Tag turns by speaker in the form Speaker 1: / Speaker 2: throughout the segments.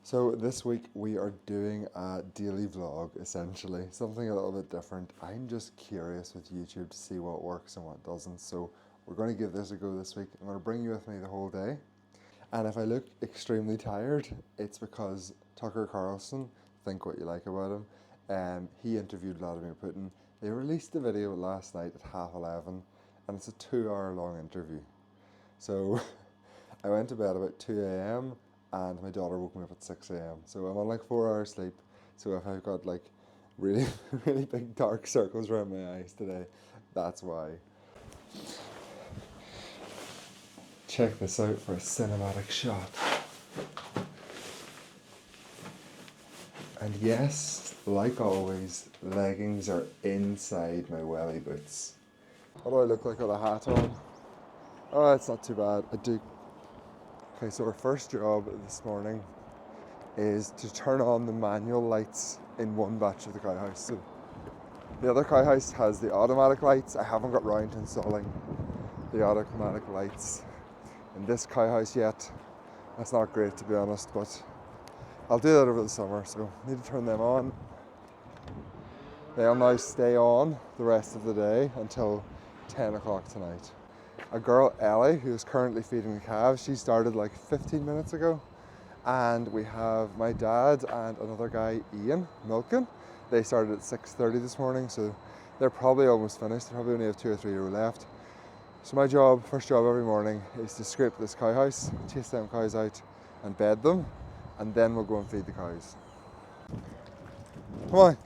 Speaker 1: So this week we are doing a daily vlog, essentially, something a little bit different. I'm just curious with YouTube to see what works and what doesn't, so we're going to give this a go this week. I'm going to bring you with me the whole day, and if I look extremely tired, it's because Tucker Carlson, think what you like about him, he interviewed Vladimir Putin. They released the video last night at 11:30, and it's a 2 hour long interview. So I went to bed about 2 a.m. and my daughter woke me up at 6 a.m. So I'm on like 4 hours sleep. So if I've got like really, really big dark circles around my eyes today, that's why. Check this out for a cinematic shot. And yes, like always, leggings are inside my welly boots. What do I look like with a hat on? Oh, it's not too bad. I do. Okay, so our first job this morning is to turn on the manual lights in one batch of the cow house. So the other cow house has the automatic lights. I haven't got round to installing the automatic lights in this cow house yet. That's not great, to be honest, but I'll do that over the summer, so I need to turn them on. They'll now stay on the rest of the day until 10 o'clock tonight. A girl, Ellie, who is currently feeding the calves, she started like 15 minutes ago. And we have my dad and another guy, Ian, milking. They started at 6:30 this morning, so they're probably almost finished. They probably only have 2 or 3 rows left. So my job, first job every morning, is to scrape this cow house, chase them cows out and bed them, and then we'll go and feed the cows. Come on.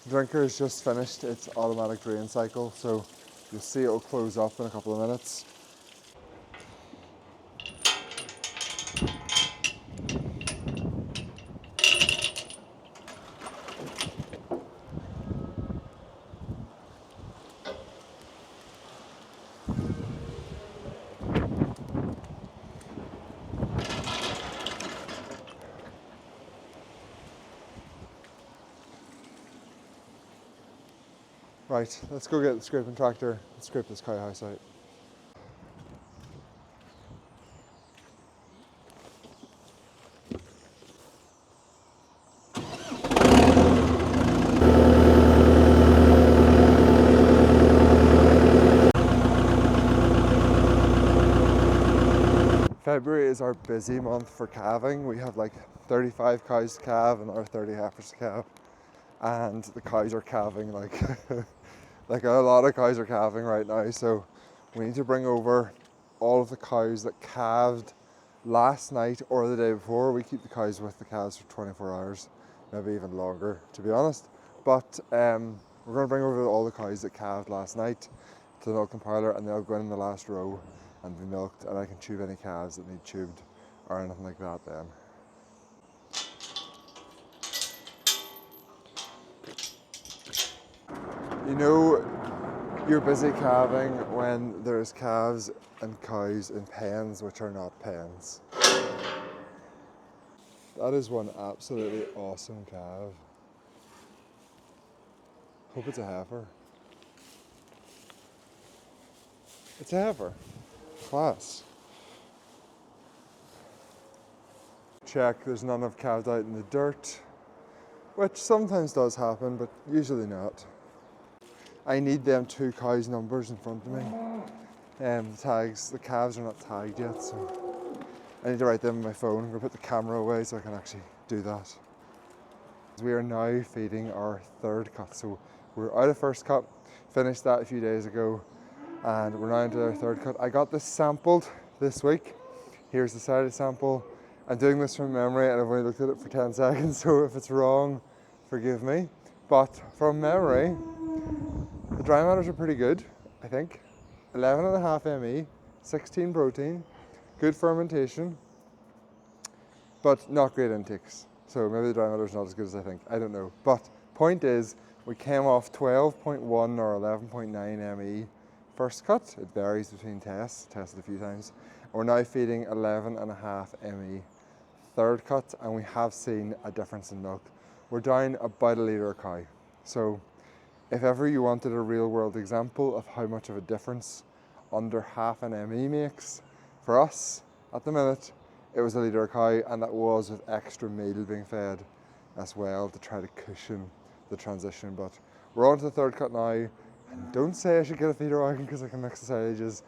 Speaker 1: The drinker has just finished its automatic drain cycle, so you'll see it will close up in a couple of minutes. Right, let's go get the scraping tractor and scrape this cow house out. February is our busy month for calving. We have like 35 cows to calve and our 30 heifers to calve. And the cows are calving like, like a lot of cows are calving right now. So we need to bring over all of the cows that calved last night or the day before. We keep the cows with the calves for 24 hours, maybe even longer, to be honest. But we're going to bring over all the cows that calved last night to the milking parlour, and they'll go in the last row and be milked, and I can tube any calves that need tubed or anything like that then. You know, you're busy calving when there's calves and cows in pens which are not pens. That is one absolutely awesome calf. Hope it's a heifer. It's a heifer. Class. Check, there's none of calved out in the dirt, which sometimes does happen, but usually not. I need them 2 cows numbers in front of me. The tags, the calves are not tagged yet, so I need to write them on my phone. I'm going to put the camera away so I can actually do that. We are now feeding our third cut. So we're out of first cut, finished that a few days ago, and we're now into our third cut. I got this sampled this week. Here's the Saturday sample. I'm doing this from memory and I've only looked at it for 10 seconds, so if it's wrong, forgive me. But from memory, the dry matters are pretty good, I think. 11.5 ME, 16 protein, good fermentation, but not great intakes. So maybe the dry matter is not as good as I think, I don't know. But point is, we came off 12.1 or 11.9 ME first cut. It varies between tests, tested a few times. And we're now feeding 11.5 ME third cut, and we have seen a difference in milk. We're down about a litre a cow. So if ever you wanted a real world example of how much of a difference under half an ME makes, for us at the minute, it was a litre a cow, and that was with extra meal being fed as well to try to cushion the transition. But we're on to the third cut now, and don't say I should get a feeder wagon because I can mix the silages.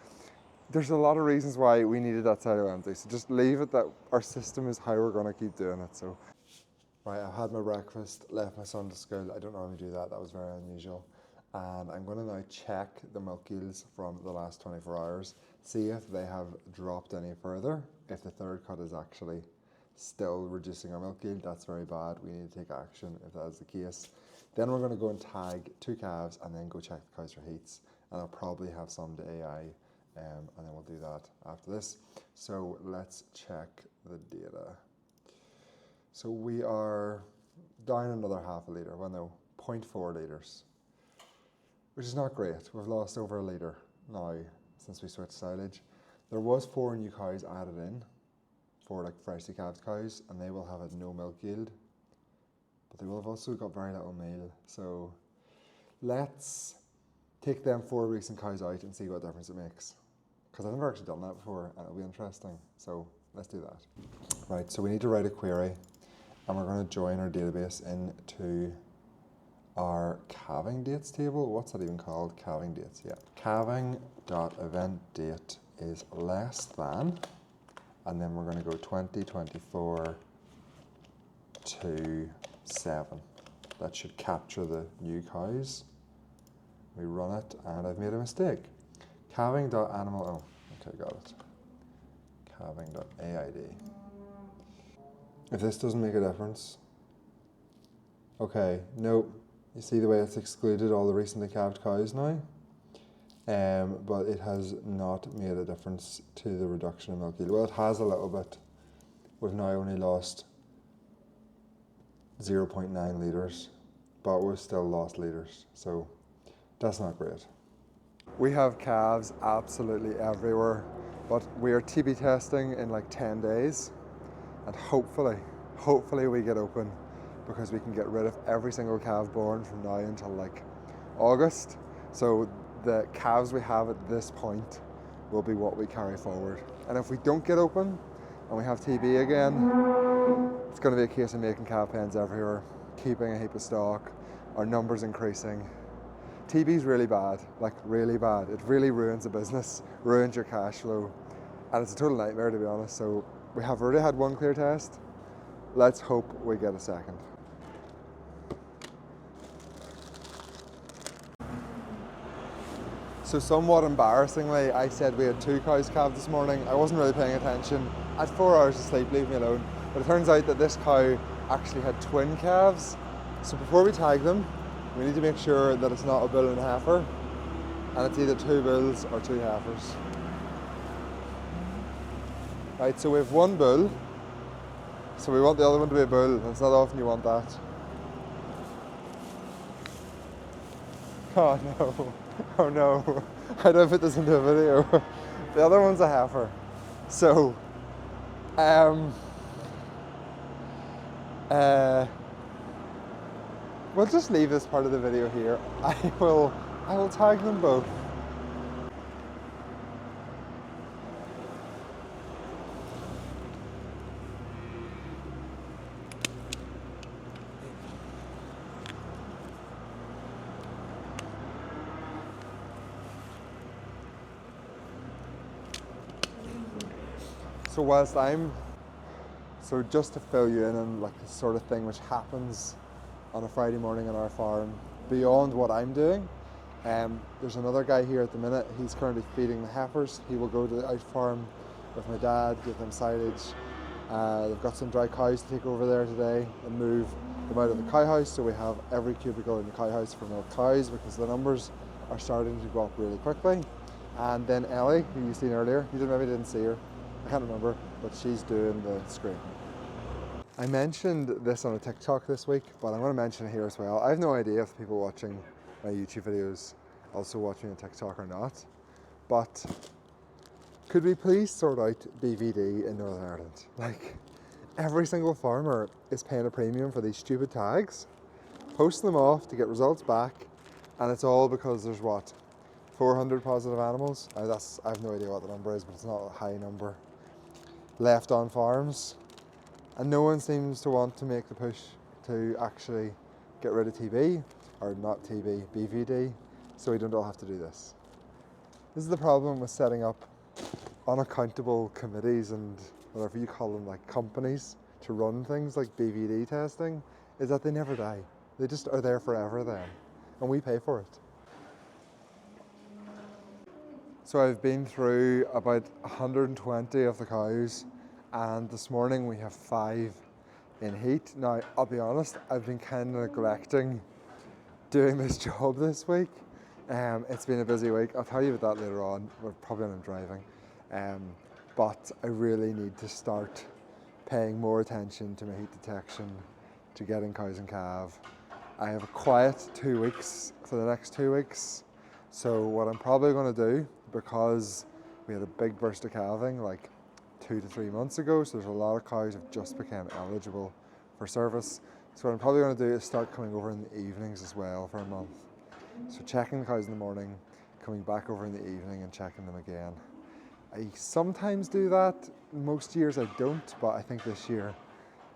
Speaker 1: There's a lot of reasons why we needed that silo empty, so just leave it that our system is how we're going to keep doing it. So, right, I've had my breakfast, left my son to school. I don't normally do that, that was very unusual. And I'm going to now check the milk yields from the last 24 hours, see if they have dropped any further. If the third cut is actually still reducing our milk yield, that's very bad. We need to take action if that is the case. Then we're going to go and tag 2 calves and then go check the cows for heats. And I'll probably have some to AI, and then we'll do that after this. So let's check the data. So we are down another half a litre, well no, 0.4 litres, which is not great. We've lost over a litre now since we switched silage. There was 4 new cows added in, 4 like freshly calved cows, and they will have a no milk yield, but they will have also got very little meal. So let's take them 4 recent cows out and see what difference it makes, because I've never actually done that before and it'll be interesting. So let's do that. Right, so we need to write a query, and we're going to join our database into our calving dates table. What's that even called? Calving dates, yeah. Calving.event date is less than, and then we're going to go 2024 to 7. That should capture the new cows. We run it, and I've made a mistake. Calving.animal, oh, okay, got it. Calving.aid. If this doesn't make a difference, okay, no, you see the way it's excluded all the recently calved cows now, but it has not made a difference to the reduction in milk yield. Well, it has a little bit. We've now only lost 0.9 litres, but we've still lost litres, so that's not great. We have calves absolutely everywhere, but we are TB testing in like 10 days, and hopefully we get open, because we can get rid of every single calf born from now until like August. So the calves we have at this point will be what we carry forward. And if we don't get open and we have TB again, it's going to be a case of making calf pens everywhere, keeping a heap of stock, our numbers increasing. TB is really bad, like really bad. It really ruins a business, ruins your cash flow, and it's a total nightmare, to be honest. So we have already had 1 clear test. Let's hope we get a second. So somewhat embarrassingly, I said we had 2 cows calved this morning. I wasn't really paying attention. I had 4 hours of sleep, leave me alone. But it turns out that this cow actually had twin calves. So before we tag them, we need to make sure that it's not a bull and a heifer, and it's either 2 bulls or 2 heifers. Right, so we have 1 bull, so we want the other one to be a bull, and it's not often you want that. Oh no, oh no, how do I put this into a video? The other one's a heifer. So, we'll just leave this part of the video here. I will tag them both. So just to fill you in on like the sort of thing which happens on a Friday morning on our farm, beyond what I'm doing, there's another guy here at the minute. He's currently feeding the heifers. He will go to the out farm with my dad, give them silage. They've got some dry cows to take over there today and move them out of the cow house, so we have every cubicle in the cow house for milk cows, because the numbers are starting to go up really quickly. And then Ellie, who you seen earlier, maybe didn't see her, I can't remember, but she's doing the scraping. I mentioned this on a TikTok this week, but I'm going to mention it here as well. I have no idea if people watching my YouTube videos also watching a TikTok or not, but could we please sort out BVD in Northern Ireland? Like, every single farmer is paying a premium for these stupid tags, posting them off to get results back, and it's all because there's what, 400 positive animals? I have no idea what the number is, but it's not a high number. left on farms, and no one seems to want to make the push to actually get rid of TB, or not TB, BVD, so we don't all have to do this. This is the problem with setting up unaccountable committees and whatever you call them, like companies, to run things like BVD testing, is that they never die. They just are there forever then, and we pay for it. So I've been through about 120 of the cows, and this morning we have 5 in heat. Now, I'll be honest, I've been kind of neglecting doing this job this week. It's been a busy week. I'll tell you about that later on. We're probably when I'm driving. But I really need to start paying more attention to my heat detection, to getting cows in calve. I have a quiet 2 weeks for the next 2 weeks. So what I'm probably going to do, because we had a big burst of calving like 2 to 3 months ago, so there's a lot of cows have just become eligible for service. So what I'm probably going to do is start coming over in the evenings as well for a month. So checking the cows in the morning, coming back over in the evening and checking them again. I sometimes do that, most years I don't, but I think this year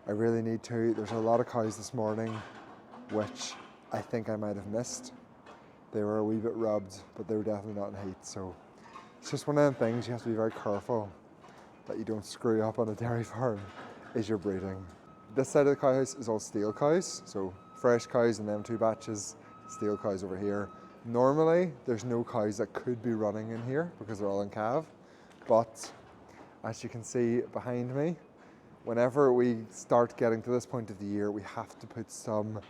Speaker 1: I really need to. There's a lot of cows this morning which I think I might have missed. They were a wee bit rubbed, but they were definitely not in heat, so it's just one of them things you have to be very careful that you don't screw up on a dairy farm as you're breeding. This side of the cow house is all steel cows, so fresh cows in them 2 batches, steel cows over here. Normally, there's no cows that could be running in here because they're all in calve, but as you can see behind me, whenever we start getting to this point of the year, we have to put some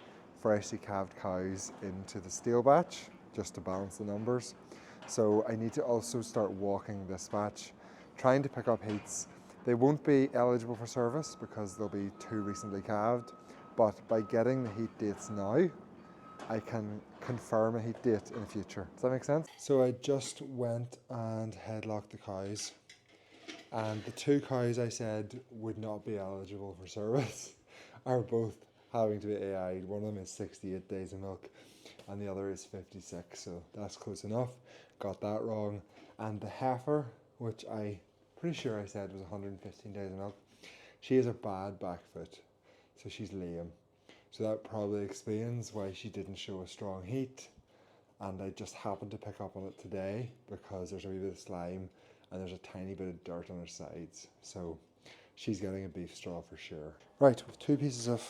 Speaker 1: freshly calved cows into the steel batch just to balance the numbers. So I need to also start walking this batch, trying to pick up heats. They won't be eligible for service because they'll be too recently calved, but by getting the heat dates now, I can confirm a heat date in the future. Does that make sense? So I just went and headlocked the cows, and the 2 cows I said would not be eligible for service are both having to be AI'd. One of them is 68 days of milk and the other is 56, so that's close enough. Got that wrong. And the heifer, which I pretty sure I said was 115 days of milk, she has a bad back foot, so she's lame. So that probably explains why she didn't show a strong heat, and I just happened to pick up on it today because there's a wee bit of slime and there's a tiny bit of dirt on her sides, so she's getting a beef straw for sure. Right, with 2 pieces of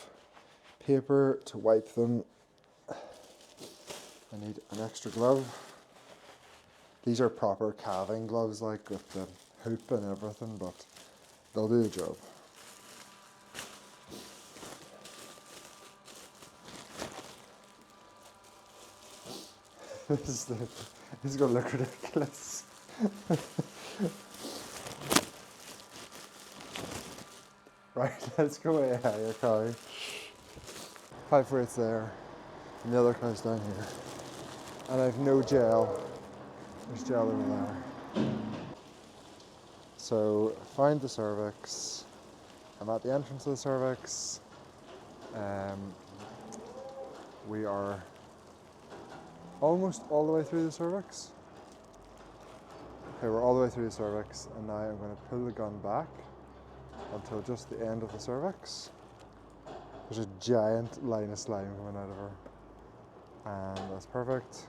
Speaker 1: paper to wipe them. I need an extra glove. These are proper calving gloves, like with the hoop and everything, but they'll do the job. This is going to look ridiculous. Right, let's go away, your cow. 5 weights there, and the other cow's down here. And I have no gel. There's gel over there. So, find the cervix. I'm at the entrance of the cervix. We are almost all the way through the cervix. Okay, we're all the way through the cervix, and now I'm going to pull the gun back until just the end of the cervix. There's a giant line of slime coming out of her, and that's perfect.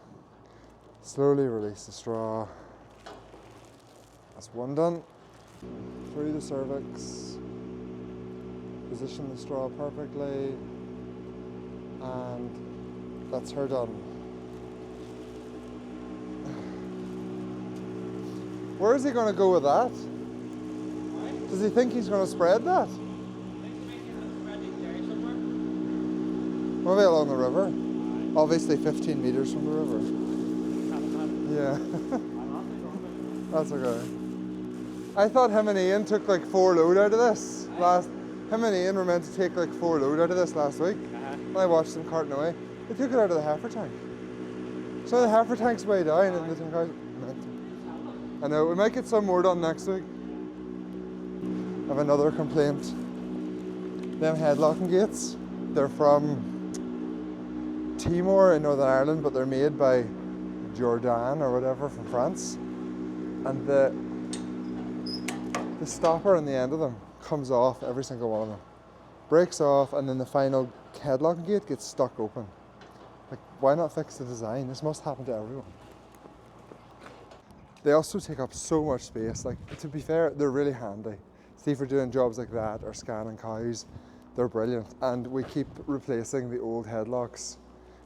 Speaker 1: Slowly release the straw. That's one done. Through the cervix, position the straw perfectly, and that's her done. Where is he going to go with that? Does he think he's going to spread that? Maybe along the river. Obviously 15 metres from the river. Yeah. That's okay. I thought him and Ian took like 4 load out of this him and Ian were meant to take like 4 load out of this last week. And I watched them carting away. They took it out of the heifer tank. So the heifer tank's way down and the tank out. I know, we might get some more done next week. I have another complaint. Them headlocking gates, they're from Timor in Northern Ireland, but they're made by Jordan or whatever from France. And the the stopper on the end of them comes off, every single one of them. Breaks off, and then the final headlocking gate gets stuck open. Like, why not fix the design? This must happen to everyone. They also take up so much space. Like, to be fair, they're really handy. See, for doing jobs like that or scanning cows, they're brilliant. And we keep replacing the old headlocks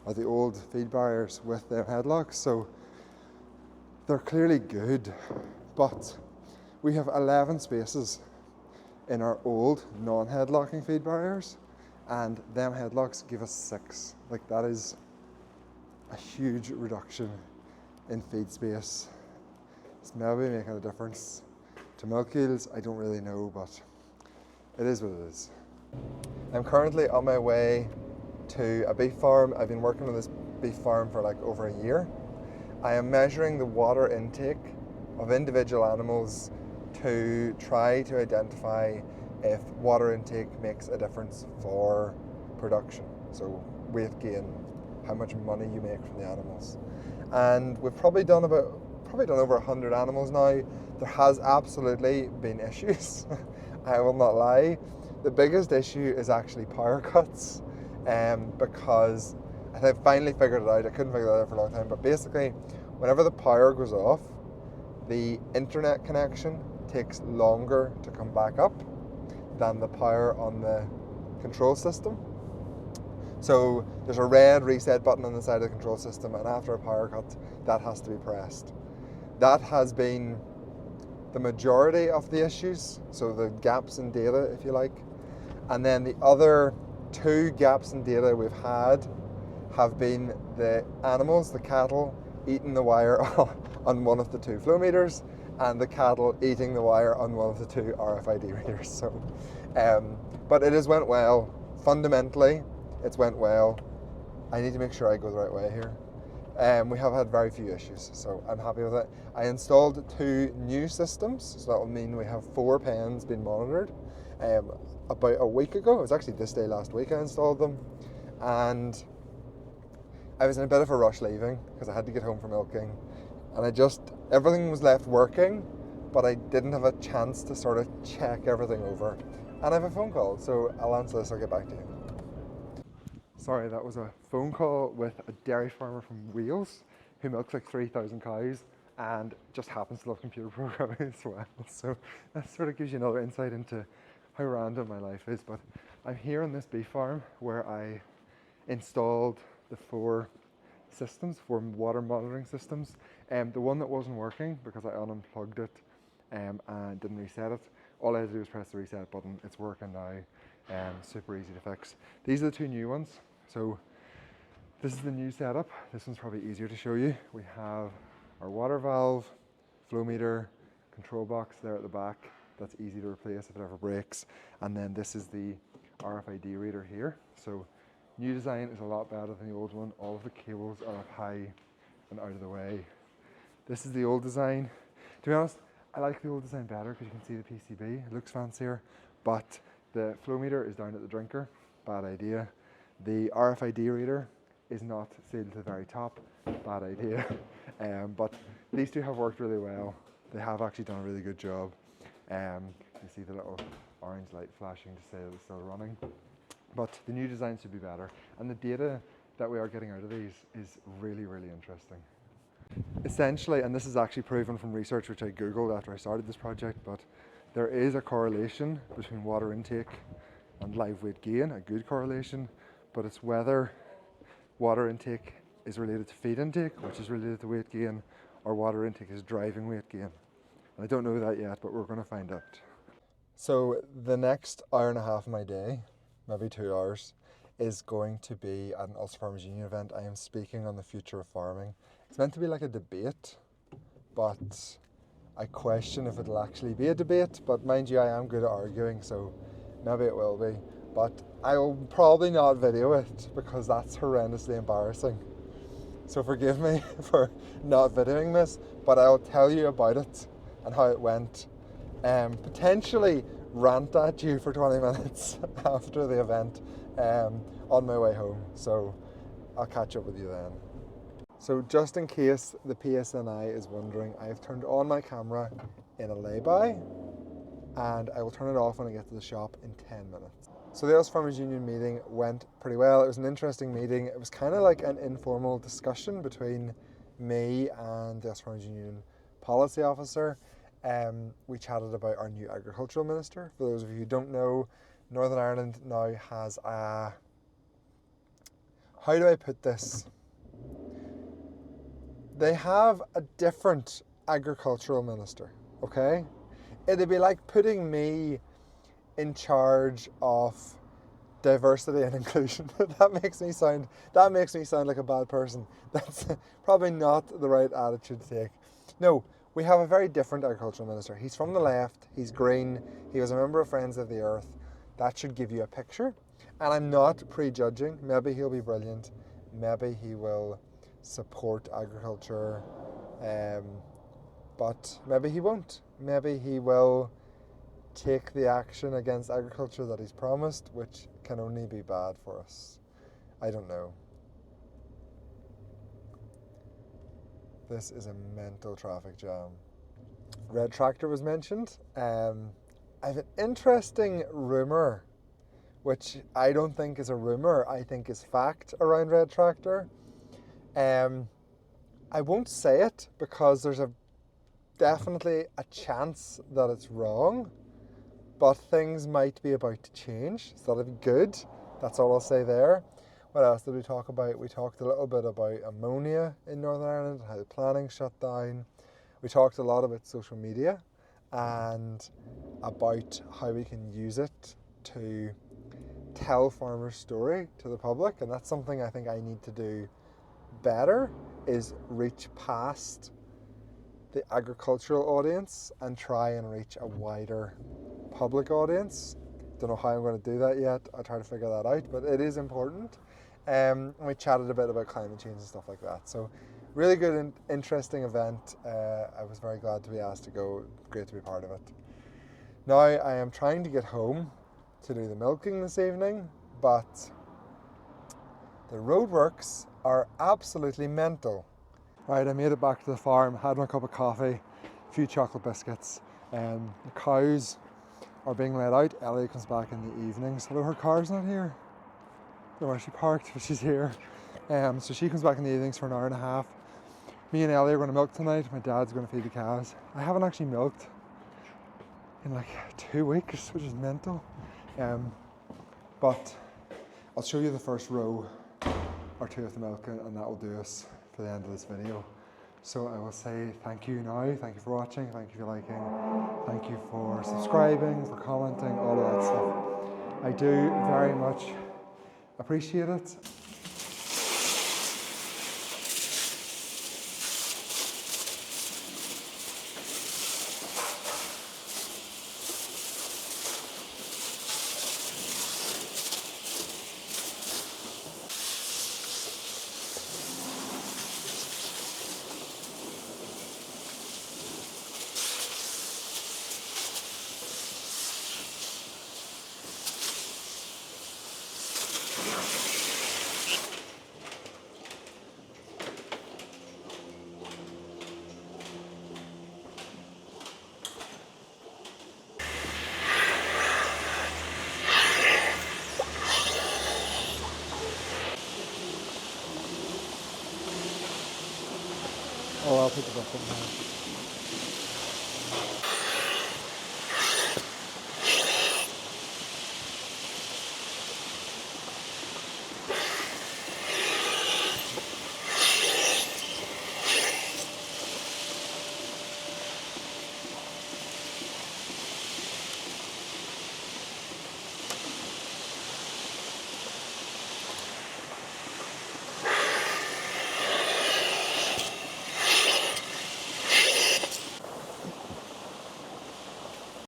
Speaker 1: or the old feed barriers with their headlocks, so they're clearly good. But we have 11 spaces in our old non-headlocking feed barriers, and them headlocks give us 6. Like, that is a huge reduction in feed space. It's maybe making a difference to milk yields, I don't really know, but it is what it is. I'm currently on my way to a beef farm. I've been working on this beef farm for like over a year. I am measuring the water intake of individual animals to try to identify if water intake makes a difference for production. So weight gain, how much money you make from the animals. And we've probably done over 100 animals now. There has absolutely been issues. I will not lie. The biggest issue is actually power cuts, because I finally figured it out. I couldn't figure that out for a long time, but basically, whenever the power goes off, the internet connection takes longer to come back up than the power on the control system. So there's a red reset button on the side of the control system, and after a power cut, that has to be pressed. That has been the majority of the issues, so the gaps in data, if you like. And then the other 2 gaps in data we've had have been the animals, the cattle, eating the wire on one of the 2 flow meters, and the cattle eating the wire on one of the 2 RFID readers. So, but it has went well. Fundamentally, it's went well. I need to make sure I go the right way here. We have had very few issues, so I'm happy with it. I installed 2 new systems, so that will mean we have 4 pens being monitored. About a week ago, it was actually this day last week I installed them, and I was in a bit of a rush leaving because I had to get home from milking, and everything was left working, but I didn't have a chance to sort of check everything over. And I have a phone call, so I'll answer this, I'll get back to you. Sorry, that was a phone call with a dairy farmer from Wales who milks like 3,000 cows and just happens to love computer programming as well. So that sort of gives you another insight into how random my life is. But I'm here on this beef farm where I installed the 4 water monitoring systems. The one that wasn't working because I unplugged it and didn't reset it. All I had to do was press the reset button. It's working now. Super easy to fix. These are the 2 new ones. So this is the new setup. This one's probably easier to show you. We have our water valve, flow meter, control box there at the back. That's easy to replace if it ever breaks. And then this is the RFID reader here. So new design is a lot better than the old one. All of the cables are up high and out of the way. This is the old design. To be honest, I like the old design better because you can see the PCB. It looks fancier, but the flow meter is down at the drinker. Bad idea. The RFID reader is not sealed to the very top. Bad idea. But these 2 have worked really well. They have actually done a really good job. You see the little orange light flashing to say that it's still running. But the new design should be better. And the data that we are getting out of these is really, really interesting. Essentially, and this is actually proven from research which I Googled after I started this project, but there is a correlation between water intake and live weight gain, a good correlation, but it's whether water intake is related to feed intake, which is related to weight gain, or water intake is driving weight gain. And I don't know that yet, but we're going to find out. So the next hour and a half of my day, maybe 2 hours, is going to be at an Ulster Farmers Union event. I am speaking on the future of farming. It's meant to be like a debate, but I question if it'll actually be a debate. But mind you, I am good at arguing, so maybe it will be. But I will probably not video it because that's horrendously embarrassing. So forgive me for not videoing this, but I'll tell you about it and how it went. Potentially rant at you for 20 minutes after the event on my way home. So I'll catch up with you then. So just in case the PSNI is wondering, I've turned on my camera in a lay-by and I will turn it off when I get to the shop in 10 minutes. So the Irish Farmers Union meeting went pretty well. It was an interesting meeting. It was kind of like an informal discussion between me and the Irish Farmers Union policy officer. We chatted about our new agricultural minister. For those of you who don't know, Northern Ireland now has a, how do I put this? They have a different agricultural minister, okay? It'd be like putting me in charge of diversity and inclusion. that makes me sound like a bad person. That's probably not the right attitude to take. No, we have a very different agricultural minister. He's from the left, he's green, he was a member of Friends of the Earth. That should give you a picture. And I'm not prejudging. Maybe he'll be brilliant. Maybe he will support agriculture. But maybe he won't. Maybe he will take the action against agriculture that he's promised, which can only be bad for us. I don't know. This is a mental traffic jam. Red Tractor was mentioned. I have an interesting rumour, which I don't think is a rumour, I think is fact around Red Tractor. I won't say it because there's definitely a chance that it's wrong, but things might be about to change, so that'll be good. That's all I'll say there. What else did we talk about? We talked a little bit about ammonia in Northern Ireland, how the planning shut down. We talked a lot about social media and about how we can use it to tell farmers' story to the public, and that's something I think I need to do better, is reach past the agricultural audience and try and reach a wider public audience. Don't know how I'm going to do that yet. I'll try to figure that out, but it is important. We chatted a bit about climate change and stuff like that. So really good and interesting event. I was very glad to be asked to go. Great to be part of it. Now I am trying to get home to do the milking this evening, but the roadworks are absolutely mental. Right, I made it back to the farm, had my cup of coffee, a few chocolate biscuits. The cows are being let out. Ellie comes back in the evenings, although her car's not here. I don't know where she parked, but she's here. So she comes back in the evenings for an hour and a half. Me and Ellie are going to milk tonight. My dad's going to feed the cows. I haven't actually milked in like 2 weeks, which is mental. But I'll show you the first row or two of the milk, and that will do us for the end of this video. So I will say thank you now. Thank you for watching. Thank you for liking. Thank you for subscribing, for commenting, all of that stuff. I do very much appreciate it. Oh, I'll pick it up.